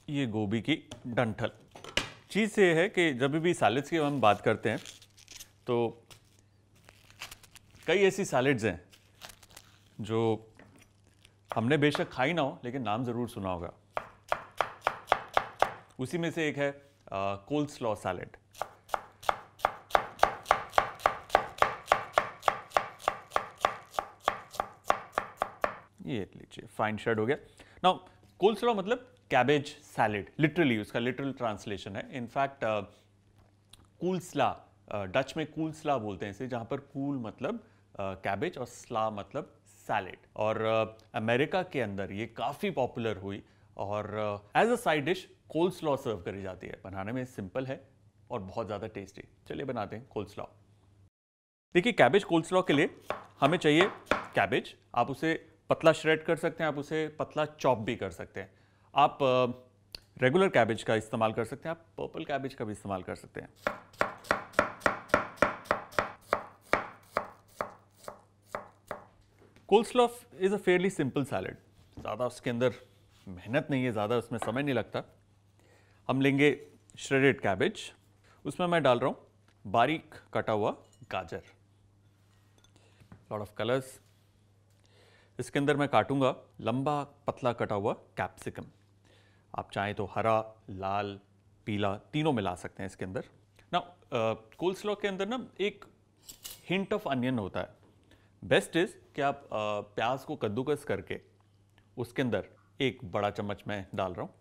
ये गोभी की डंठल। चीज़ ये है कि जब भी सैलेड्स की हम बात करते हैं तो कई ऐसी सैलेड्स हैं जो हमने बेशक खाई ना हो लेकिन नाम ज़रूर सुना होगा। उसी में से एक है कोल्स्लॉ सैलेड। ये लीजिए फाइन शेड हो गया। नाउ कोल्स्लॉ मतलब कैबेज सैलेड, लिटरली उसका लिटरल ट्रांसलेशन है। इनफैक्ट कूल्स्ला, डच में कूल्स्ला बोलते हैं इसे, जहां पर कूल मतलब कैबेज और स्ला मतलब सैलेड। और अमेरिका के अंदर ये काफ़ी पॉपुलर हुई और एज अ साइड डिश कोल्स्लॉ सर्व करी जाती है। बनाने में सिंपल है और बहुत ज़्यादा टेस्टी। चलिए बनाते हैं कोल्स्लॉ। देखिए कैबेज कोल्स्लॉ के लिए हमें चाहिए कैबेज। आप उसे पतला श्रेड कर सकते हैं, आप उसे पतला चॉप भी कर सकते हैं। आप रेगुलर कैबेज का इस्तेमाल कर सकते हैं, आप पर्पल कैबेज का भी इस्तेमाल कर सकते हैं। Coleslaw is a fairly simple salad. ज़्यादा उसके अंदर मेहनत नहीं है, ज़्यादा उसमें समय नहीं लगता। हम लेंगे श्रेडेड कैबेज, उसमें मैं डाल रहा हूँ बारीक कटा हुआ गाजर, लॉट ऑफ कलर्स। इसके अंदर मैं काटूंगा लंबा पतला कटा हुआ कैप्सिकम। आप चाहें तो हरा, लाल, पीला तीनों मिला सकते हैं इसके अंदर ना। कोल्स्लॉ के अंदर ना एक हिंट ऑफ अनियन होता है। बेस्ट इज कि आप प्याज को कद्दूकस करके उसके अंदर एक बड़ा चम्मच मैं डाल रहा हूँ,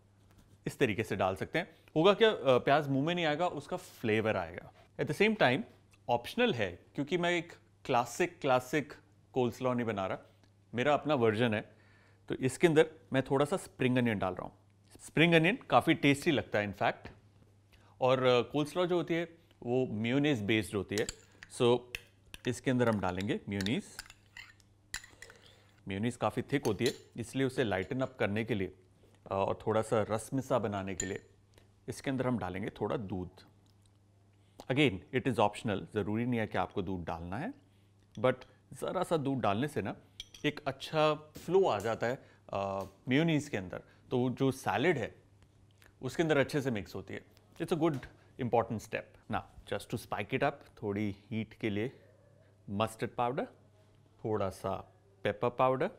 इस तरीके से डाल सकते हैं। होगा क्या, प्याज मुंह में नहीं आएगा, उसका फ्लेवर आएगा। At the same time optional है, क्योंकि मैं एक क्लासिक कोल्स्लॉ नहीं बना रहा, मेरा अपना वर्जन है, तो इसके अंदर मैं थोड़ा सा स्प्रिंग अनियन डाल रहा हूँ। स्प्रिंग अनियन काफ़ी टेस्टी लगता है इनफैक्ट। और कोल्स्लॉ जो होती है वो मेयोनीज बेस्ड होती है, सो इसके अंदर हम डालेंगे मेयोनीज। मेयोनीज काफ़ी थिक होती है, इसलिए उसे लाइटन अप करने के लिए और थोड़ा सा रसमिसा बनाने के लिए इसके अंदर हम डालेंगे थोड़ा दूध। अगेन इट इज़ ऑप्शनल, ज़रूरी नहीं है कि आपको दूध डालना है, बट ज़रा सा दूध डालने से ना एक अच्छा फ्लो आ जाता है मेयोनीज के अंदर, तो जो सैलेड है उसके अंदर अच्छे से मिक्स होती है। It's a good important step ना। Just to spike it up, थोड़ी हीट के लिए मस्टर्ड पाउडर, थोड़ा सा पेपर पाउडर,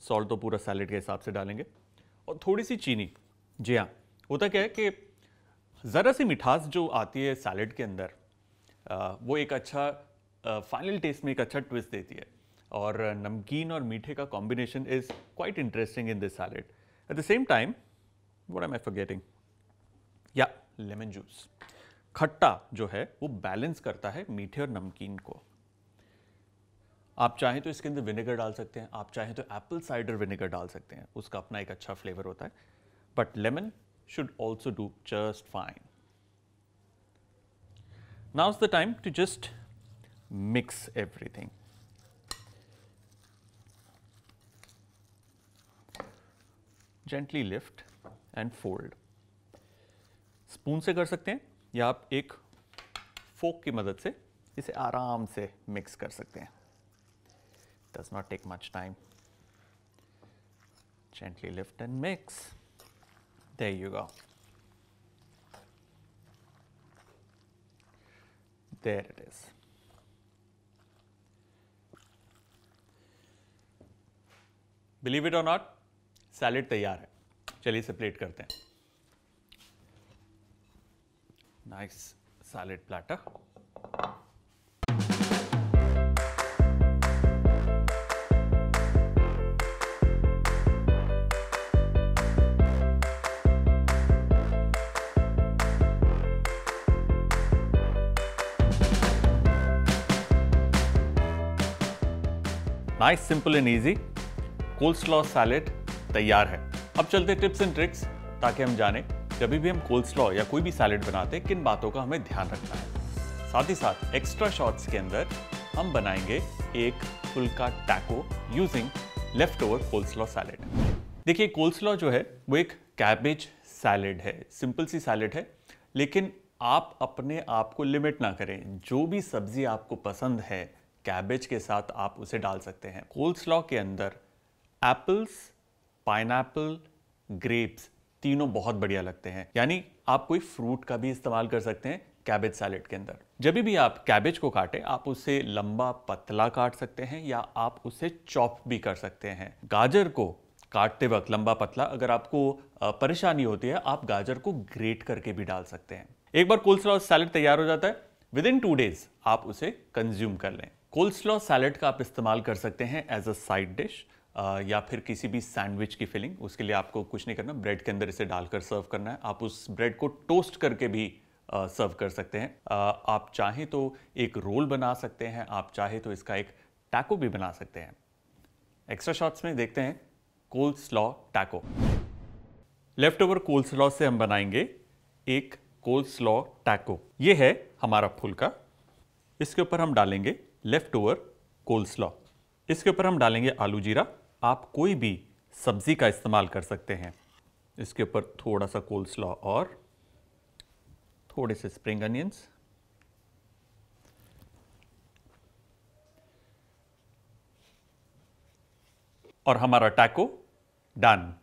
सॉल्ट तो पूरा सैलेड के हिसाब से डालेंगे, और थोड़ी सी चीनी। जी हाँ, होता क्या है कि ज़रा सी मिठास जो आती है सैलेड के अंदर, वो एक अच्छा फाइनल टेस्ट में एक अच्छा ट्विस्ट देती है। और नमकीन और मीठे का combination is quite interesting in this salad. At the same time what am I forgetting, या लेमन जूस। खट्टा जो है वो बैलेंस करता है मीठे और नमकीन को। आप चाहें तो इसके अंदर विनेगर डाल सकते हैं, आप चाहें तो एप्पल साइडर विनेगर डाल सकते हैं, उसका अपना एक अच्छा फ्लेवर होता है, but lemon should also do just fine. Now is the time to just mix everything. Gently lift and fold. Spoon से कर सकते हैं या आप एक फोक की मदद से इसे आराम से मिक्स कर सकते हैं। Does not take much time. Gently lift and mix. There you go. There it is. Believe it or not, salad तैयार है। चलिए इसे प्लेट करते हैं। Nice salad platter. Nice, simple and easy coleslaw salad तैयार है। अब चलते टिप्स एंड ट्रिक्स, ताकि हम जानें जब भी हम कोल्स्लॉ या कोई भी सैलेड बनाते हैं किन बातों का हमें ध्यान रखना है। साथ ही साथ एक्स्ट्रा शॉट्स के अंदर हम बनाएंगे एक phulka taco using leftover coleslaw salad. देखिए कोल्स्लॉ जो है वो एक कैबेज सैलेड है, सिंपल सी सैलेड है, लेकिन आप अपने आप को लिमिट ना करें। जो भी सब्जी आपको पसंद है कैबेज के साथ आप उसे डाल सकते हैं। कोल्स्लॉ के अंदर एप्पल्स, पाइनएप्पल, ग्रेप्स तीनों बहुत बढ़िया लगते हैं। यानी आप कोई फ्रूट का भी इस्तेमाल कर सकते हैं कैबेज सैलेड के अंदर। जब भी आप कैबेज को काटें, आप उसे लंबा पतला काट सकते हैं या आप उसे चॉप भी कर सकते हैं। गाजर को काटते वक्त लंबा पतला, अगर आपको परेशानी होती है, आप गाजर को ग्रेट करके भी डाल सकते हैं। एक बार कोल्सलॉ सैलेड तैयार हो जाता है, विद इन 2 डेज आप उसे कंज्यूम कर लें। कोल्सलॉ सैलेड का आप इस्तेमाल कर सकते हैं एज अ साइड डिश या फिर किसी भी सैंडविच की फिलिंग। उसके लिए आपको कुछ नहीं करना, ब्रेड के अंदर इसे डालकर सर्व करना है। आप उस ब्रेड को टोस्ट करके भी सर्व कर सकते हैं। आप चाहें तो एक रोल बना सकते हैं, आप चाहे तो इसका एक टैको भी बना सकते हैं। एक्स्ट्रा शॉट्स में देखते हैं कोल्सलॉ टैको। लेफ्ट ओवर कोल्सलॉ से हम बनाएंगे एक कोल्सलॉ टैको। ये है हमारा फुल्का। इसके ऊपर हम डालेंगे लेफ्ट ओवर कोल्सलॉ। इसके ऊपर हम डालेंगे आलू जीरा। आप कोई भी सब्जी का इस्तेमाल कर सकते हैं। इसके ऊपर थोड़ा सा कोल्सलॉ और थोड़े से स्प्रिंग अनियंस, और हमारा टैको डन।